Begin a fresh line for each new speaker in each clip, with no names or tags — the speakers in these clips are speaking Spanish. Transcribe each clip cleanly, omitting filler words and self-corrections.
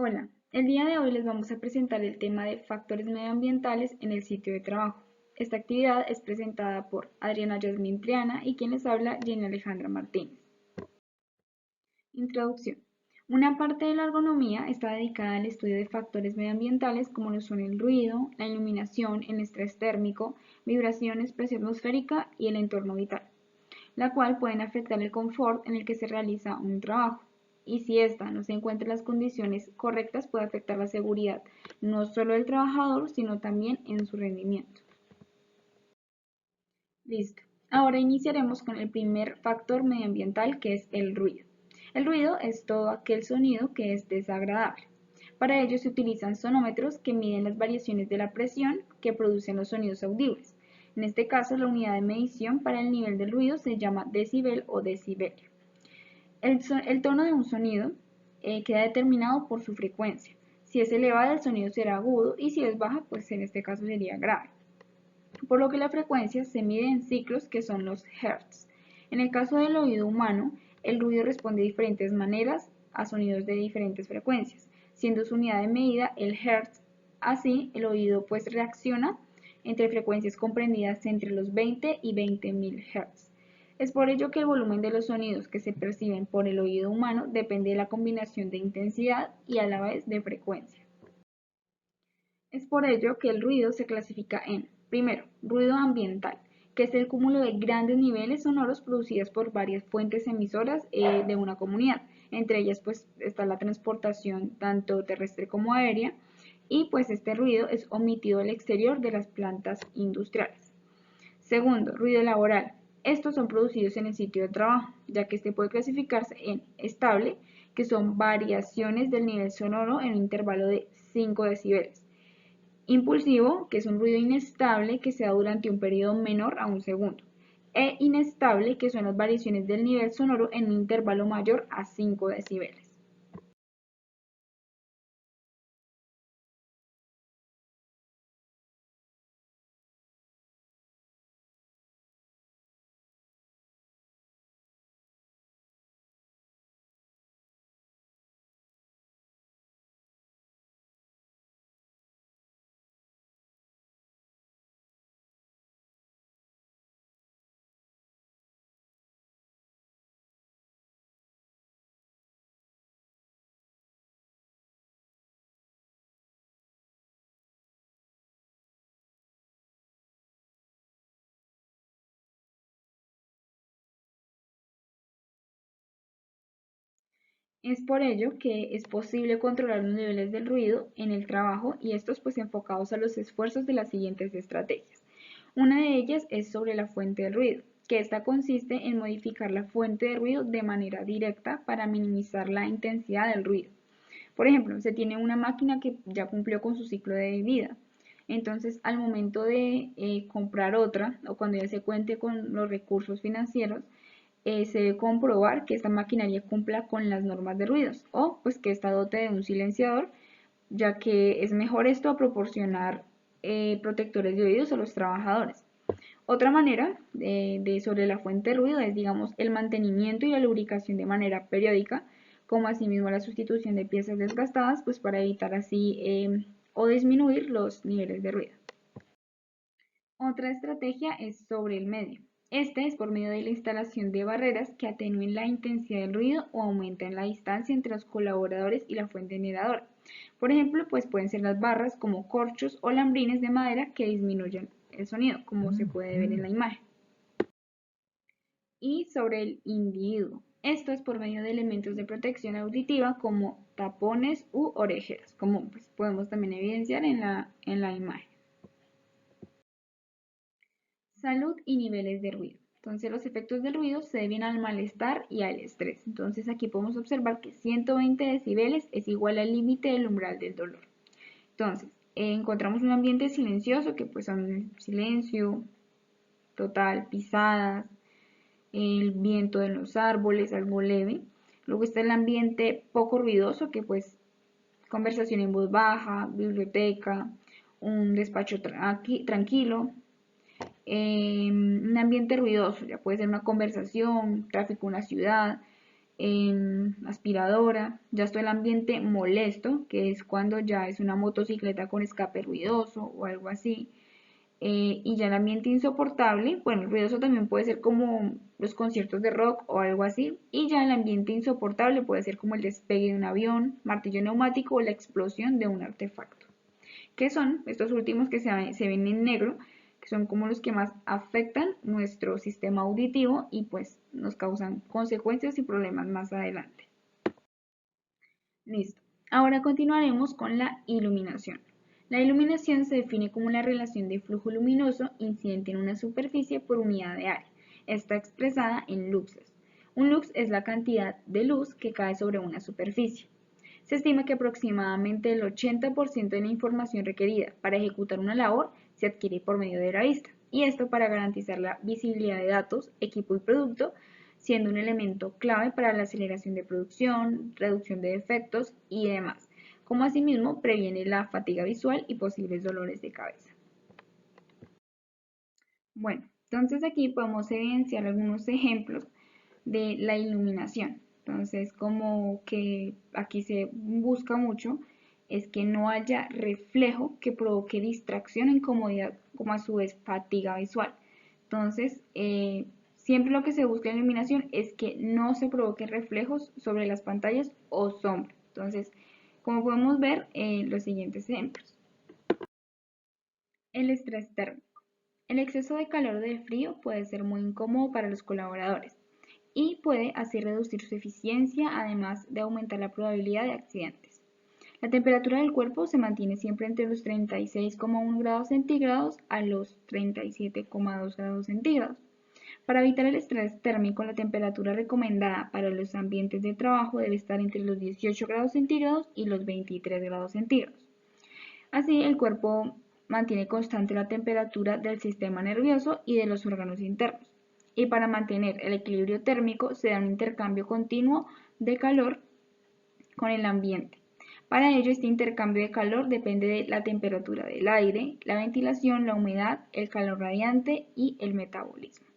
Hola, el día de hoy les vamos a presentar el tema de factores medioambientales en el sitio de trabajo. Esta actividad es presentada por Adriana Yasmín Triana y quien les habla, Jenny Alejandra Martínez. Introducción. Una parte de la ergonomía está dedicada al estudio de factores medioambientales como lo son el ruido, la iluminación, el estrés térmico, vibraciones, presión atmosférica y el entorno vital, la cual pueden afectar el confort en el que se realiza un trabajo. Y si ésta no se encuentra en las condiciones correctas, puede afectar la seguridad no solo del trabajador, sino también en su rendimiento. Listo. Ahora iniciaremos con el primer factor medioambiental, que es el ruido. El ruido es todo aquel sonido que es desagradable. Para ello se utilizan sonómetros que miden las variaciones de la presión que producen los sonidos audibles. En este caso, la unidad de medición para el nivel del ruido se llama decibel o decibelio. El tono de un sonido queda determinado por su frecuencia. Si es elevada, el sonido será agudo y si es baja, pues en este caso sería grave. Por lo que la frecuencia se mide en ciclos que son los hertz. En el caso del oído humano, el ruido responde de diferentes maneras a sonidos de diferentes frecuencias, siendo su unidad de medida el hertz. Así, el oído pues reacciona entre frecuencias comprendidas entre los 20 y 20.000 hertz. Es por ello que el volumen de los sonidos que se perciben por el oído humano depende de la combinación de intensidad y a la vez de frecuencia. Es por ello que el ruido se clasifica en, primero, ruido ambiental, que es el cúmulo de grandes niveles sonoros producidos por varias fuentes emisoras de una comunidad. Entre ellas pues está la transportación tanto terrestre como aérea y pues este ruido es omitido al exterior de las plantas industriales. Segundo, ruido laboral. Estos son producidos en el sitio de trabajo, ya que este puede clasificarse en estable, que son variaciones del nivel sonoro en un intervalo de 5 decibeles. Impulsivo, que es un ruido inestable que se da durante un periodo menor a un segundo. E inestable, que son las variaciones del nivel sonoro en un intervalo mayor a 5 decibeles. Es por ello que es posible controlar los niveles del ruido en el trabajo y estos pues enfocados a los esfuerzos de las siguientes estrategias. Una de ellas es sobre la fuente del ruido, que esta consiste en modificar la fuente de ruido de manera directa para minimizar la intensidad del ruido. Por ejemplo, se tiene una máquina que ya cumplió con su ciclo de vida. Entonces, al momento de comprar otra o cuando ya se cuente con los recursos financieros, se debe comprobar que esta maquinaria cumpla con las normas de ruidos o pues que esta dote de un silenciador, ya que es mejor esto a proporcionar protectores de oídos a los trabajadores. Otra manera sobre la fuente de ruido es, digamos, el mantenimiento y la lubricación de manera periódica, como asimismo la sustitución de piezas desgastadas, pues para evitar así o disminuir los niveles de ruido. Otra estrategia es sobre el medio. Este es por medio de la instalación de barreras que atenúen la intensidad del ruido o aumenten la distancia entre los colaboradores y la fuente generadora. Por ejemplo, pues pueden ser las barras como corchos o lambrines de madera que disminuyen el sonido, como se puede ver en la imagen. Y sobre el individuo. Esto es por medio de elementos de protección auditiva como tapones u orejeras, como pues, podemos también evidenciar en la imagen. Salud y niveles de ruido. Entonces los efectos del ruido se deben al malestar y al estrés. Entonces aquí podemos observar que 120 decibeles es igual al límite del umbral del dolor. Entonces encontramos un ambiente silencioso que pues son silencio total, pisadas, el viento en los árboles, algo leve. Luego está el ambiente poco ruidoso que pues conversación en voz baja, biblioteca, un despacho tranquilo, un ambiente ruidoso, ya puede ser una conversación, tráfico en una ciudad, aspiradora. Ya está el ambiente molesto, que es cuando ya es una motocicleta con escape ruidoso o algo así. Y ya el ambiente insoportable, bueno, el ruidoso también puede ser como los conciertos de rock o algo así, y ya el ambiente insoportable puede ser como el despegue de un avión, martillo neumático o la explosión de un artefacto. ¿Qué son estos últimos que se ven en negro? Que son como los que más afectan nuestro sistema auditivo y pues nos causan consecuencias y problemas más adelante. Listo. Ahora continuaremos con la iluminación. La iluminación se define como la relación de flujo luminoso incidente en una superficie por unidad de área. Está expresada en luxes. Un lux es la cantidad de luz que cae sobre una superficie. Se estima que aproximadamente el 80% de la información requerida para ejecutar una labor se adquiere por medio de la vista, y esto para garantizar la visibilidad de datos, equipo y producto, siendo un elemento clave para la aceleración de producción, reducción de defectos y demás, como asimismo previene la fatiga visual y posibles dolores de cabeza. Bueno, entonces aquí podemos evidenciar algunos ejemplos de la iluminación. Entonces, como que aquí se busca mucho es que no haya reflejo que provoque distracción, incomodidad, como a su vez fatiga visual. Entonces, siempre lo que se busca en iluminación es que no se provoquen reflejos sobre las pantallas o sombra. Entonces, como podemos ver en los siguientes ejemplos. El estrés térmico. El exceso de calor o de frío puede ser muy incómodo para los colaboradores y puede así reducir su eficiencia, además de aumentar la probabilidad de accidentes. La temperatura del cuerpo se mantiene siempre entre los 36,1 grados centígrados a los 37,2 grados centígrados. Para evitar el estrés térmico, la temperatura recomendada para los ambientes de trabajo debe estar entre los 18 grados centígrados y los 23 grados centígrados. Así, el cuerpo mantiene constante la temperatura del sistema nervioso y de los órganos internos. Y para mantener el equilibrio térmico se da un intercambio continuo de calor con el ambiente. Para ello, este intercambio de calor depende de la temperatura del aire, la ventilación, la humedad, el calor radiante y el metabolismo.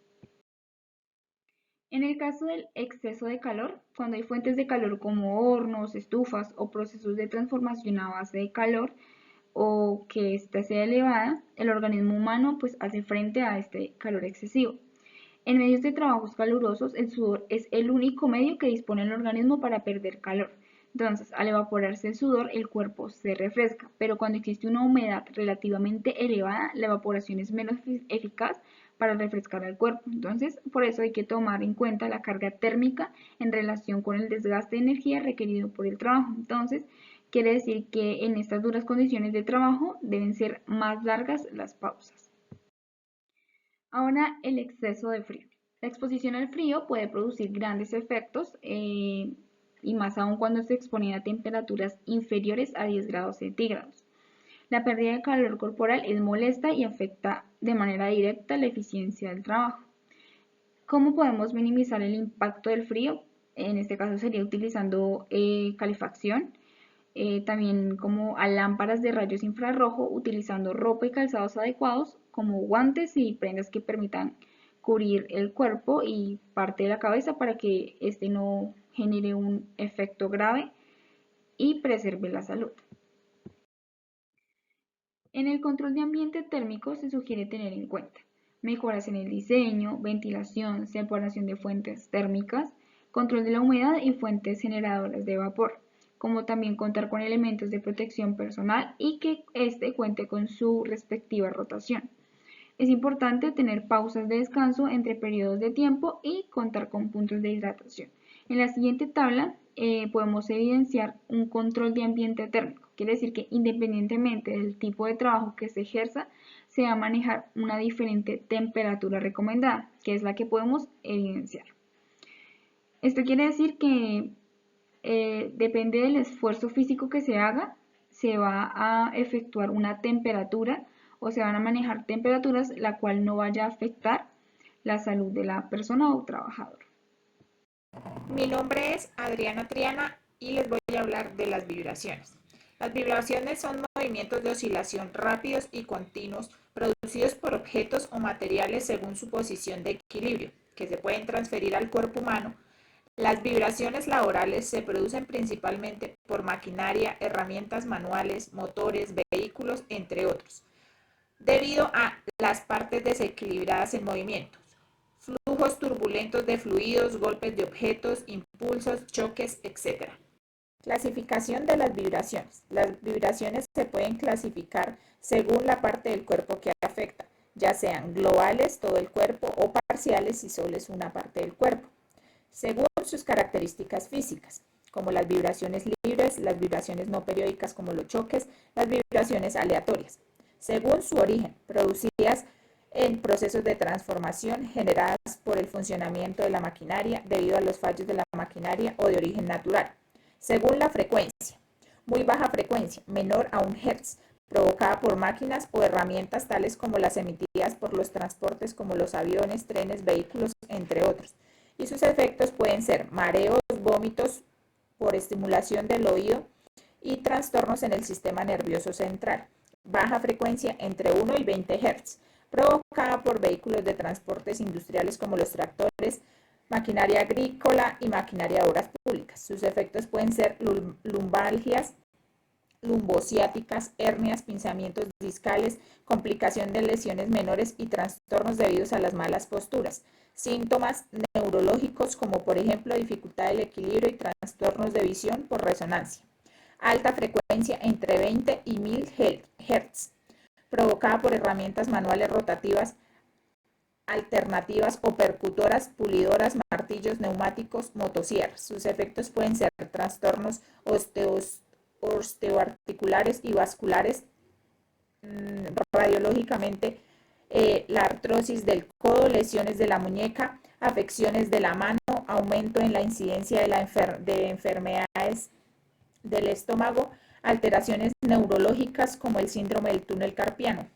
En el caso del exceso de calor, cuando hay fuentes de calor como hornos, estufas o procesos de transformación a base de calor, o que ésta sea elevada, el organismo humano pues hace frente a este calor excesivo. En medios de trabajos calurosos, el sudor es el único medio que dispone el organismo para perder calor. Entonces, al evaporarse el sudor, el cuerpo se refresca, pero cuando existe una humedad relativamente elevada, la evaporación es menos eficaz para refrescar al cuerpo. Entonces, por eso hay que tomar en cuenta la carga térmica en relación con el desgaste de energía requerido por el trabajo. Entonces, quiere decir que en estas duras condiciones de trabajo deben ser más largas las pausas. Ahora, el exceso de frío. La exposición al frío puede producir grandes efectos y más aún cuando se expone a temperaturas inferiores a 10 grados centígrados. La pérdida de calor corporal es molesta y afecta de manera directa la eficiencia del trabajo. ¿Cómo podemos minimizar el impacto del frío? En este caso sería utilizando calefacción, también como a lámparas de rayos infrarrojo, utilizando ropa y calzados adecuados como guantes y prendas que permitan cubrir el cuerpo y parte de la cabeza para que este no genere un efecto grave y preserve la salud. En el control de ambiente térmico se sugiere tener en cuenta mejoras en el diseño, ventilación, separación de fuentes térmicas, control de la humedad y fuentes generadoras de vapor, como también contar con elementos de protección personal y que éste cuente con su respectiva rotación. Es importante tener pausas de descanso entre periodos de tiempo y contar con puntos de hidratación. En la siguiente tabla podemos evidenciar un control de ambiente térmico. Quiere decir que independientemente del tipo de trabajo que se ejerza, se va a manejar una diferente temperatura recomendada, que es la que podemos evidenciar. Esto quiere decir que depende del esfuerzo físico que se haga, se va a efectuar una temperatura o se van a manejar temperaturas la cual no vaya a afectar la salud de la persona o trabajador.
Mi nombre es Adriana Triana y les voy a hablar de las vibraciones. Las vibraciones son movimientos de oscilación rápidos y continuos producidos por objetos o materiales según su posición de equilibrio, que se pueden transferir al cuerpo humano. Las vibraciones laborales se producen principalmente por maquinaria, herramientas manuales, motores, vehículos, entre otros, debido a las partes desequilibradas en movimiento, flujos turbulentos de fluidos, golpes de objetos, impulsos, choques, etc. Clasificación de las vibraciones. Las vibraciones se pueden clasificar según la parte del cuerpo que afecta, ya sean globales, todo el cuerpo, o parciales si solo es una parte del cuerpo, según sus características físicas, como las vibraciones libres, las vibraciones no periódicas como los choques, las vibraciones aleatorias, según su origen, producidas en procesos de transformación generadas por el funcionamiento de la maquinaria debido a los fallos de la maquinaria o de origen natural, según la frecuencia, muy baja frecuencia, menor a 1 Hz, provocada por máquinas o herramientas tales como las emitidas por los transportes como los aviones, trenes, vehículos, entre otros. Y sus efectos pueden ser mareos, vómitos por estimulación del oído y trastornos en el sistema nervioso central. Baja frecuencia entre 1 y 20 Hz, provocada por vehículos de transportes industriales como los tractores, maquinaria agrícola y maquinaria de obras públicas. Sus efectos pueden ser lumbalgias, lumbociáticas, hernias, pinzamientos discales, complicación de lesiones menores y trastornos debidos a las malas posturas. Síntomas neurológicos como por ejemplo dificultad del equilibrio y trastornos de visión por resonancia. Alta frecuencia entre 20 y 1000 Hz, provocada por herramientas manuales rotativas alternativas o percutoras, pulidoras, martillos, neumáticos, motosierras. Sus efectos pueden ser trastornos osteoarticulares y vasculares, radiológicamente la artrosis del codo, lesiones de la muñeca, afecciones de la mano, aumento en la incidencia de enfermedades del estómago, alteraciones neurológicas como el síndrome del túnel carpiano.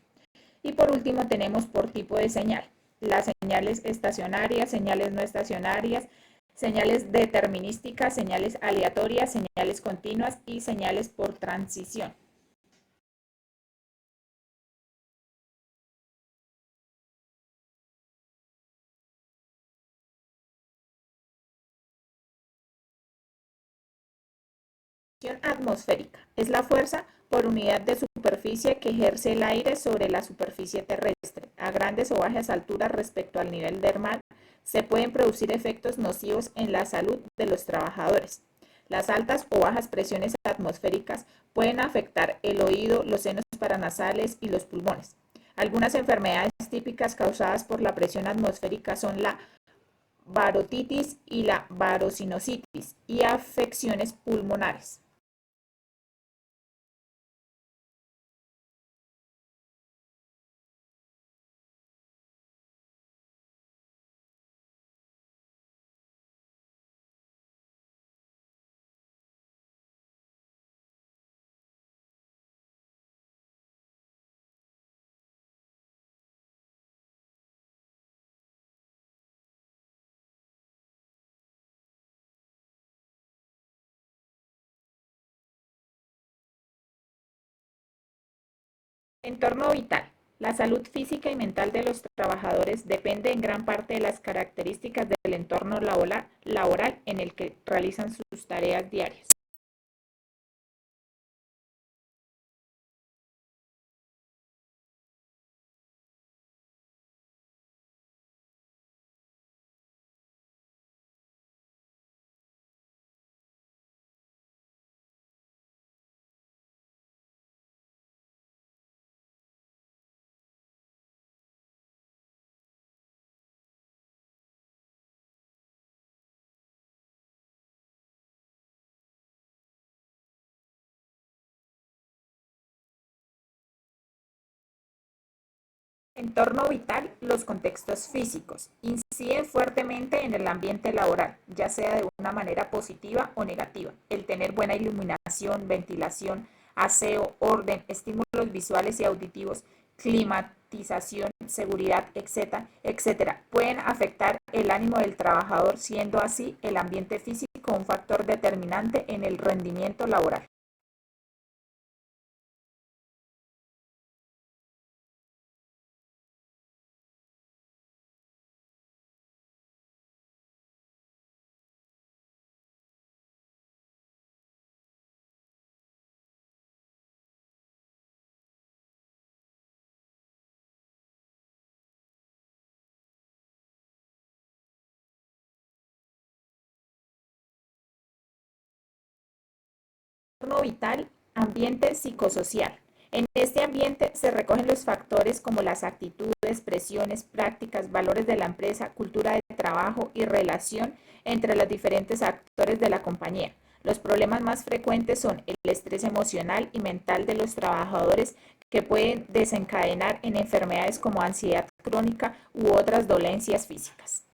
Y por último tenemos por tipo de señal, las señales estacionarias, señales no estacionarias, señales determinísticas, señales aleatorias, señales continuas y señales por transición. Atmosférica es la fuerza por unidad de superficie que ejerce el aire sobre la superficie terrestre. A grandes o bajas alturas respecto al nivel del mar, se pueden producir efectos nocivos en la salud de los trabajadores. Las altas o bajas presiones atmosféricas pueden afectar el oído, los senos paranasales y los pulmones. Algunas enfermedades típicas causadas por la presión atmosférica son la barotitis y la barocinosinitis y afecciones pulmonares. Entorno vital. La salud física y mental de los trabajadores depende en gran parte de las características del entorno laboral en el que realizan sus tareas diarias. Entorno vital, los contextos físicos inciden fuertemente en el ambiente laboral, ya sea de una manera positiva o negativa. El tener buena iluminación, ventilación, aseo, orden, estímulos visuales y auditivos, climatización, seguridad, etcétera, pueden afectar el ánimo del trabajador, siendo así el ambiente físico un factor determinante en el rendimiento laboral. entorno vital, ambiente psicosocial. En este ambiente se recogen los factores como las actitudes, presiones, prácticas, valores de la empresa, cultura de trabajo y relación entre los diferentes actores de la compañía. Los problemas más frecuentes son el estrés emocional y mental de los trabajadores que pueden desencadenar en enfermedades como ansiedad crónica u otras dolencias físicas.